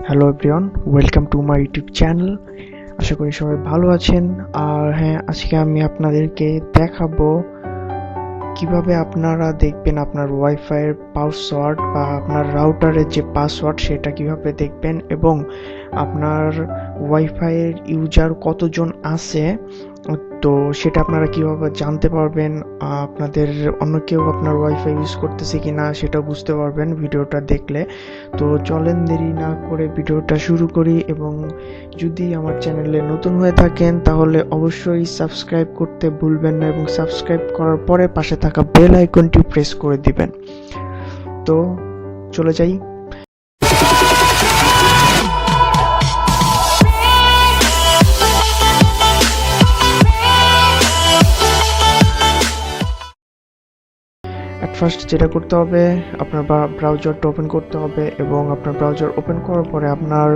Hello everyone, welcome to my YouTube channel. আশা করি সবাই ভালো আছেন। আর হ্যাঁ, আজকে আমি আপনাদেরকে দেখাবো কিভাবে আপনারা দেখবেন আপনার ওয়াইফাইয়ের পাসওয়ার্ড বা আপনার রাউটারের যে পাসওয়ার্ড সেটা কিভাবে দেখবেন, এবং আপনার ওয়াইফাইয়ের ইউজার কতজন আছে তো সেটা আপনারা কিভাবে জানতে পারবেন। আপনাদের অন্য কেউ আপনার ওয়াইফাই ইউজ করতেছে কিনা সেটা বুঝতে পারবেন ভিডিওটা দেখলে। তো চলেন দেরি না করে ভিডিওটা শুরু করি, এবং যদি আমার চ্যানেলে নতুন হয়ে থাকেন তাহলে অবশ্যই সাবস্ক্রাইব করতে ভুলবেন না, এবং সাবস্ক্রাইব করার পরে পাশে থাকা বেল আইকনটি প্রেস করে দিবেন। তো চলে যাই। ফার্স্ট যেটা করতে হবে, আপনার ব্রাউজারটা ওপেন করতে হবে, এবং আপনার ব্রাউজার ওপেন করার পরে আপনার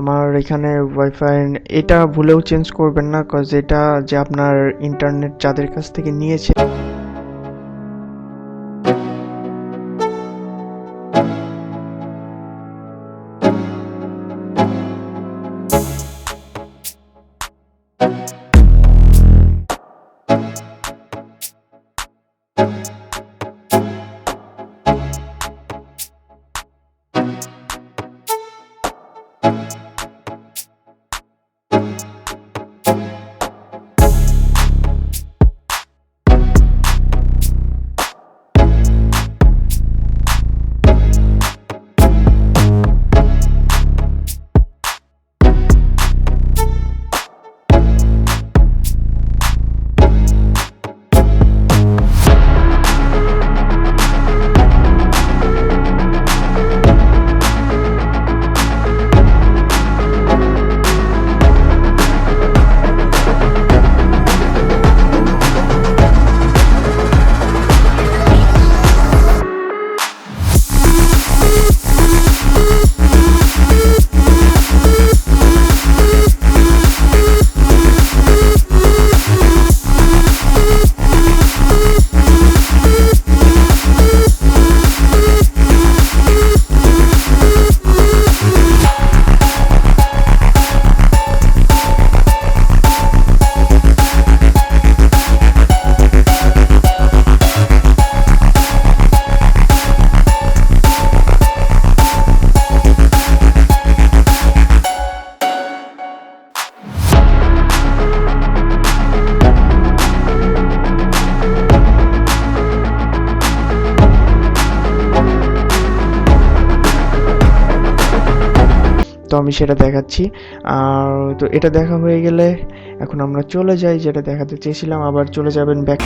আমার এখানে ওয়াইফাই, এটা ভুলেও চেঞ্জ করবেন না, কজ এটা যে আপনার ইন্টারনেট যাদের কাছ থেকে নিয়েছে তো আমি সেটা দেখাচ্ছি। আর তো এটা দেখা হয়ে গেলে এখন আমরা চলে যাই, যেটা দেখাতে চেয়েছিলাম। আবার চলে যাবেন ব্যাক।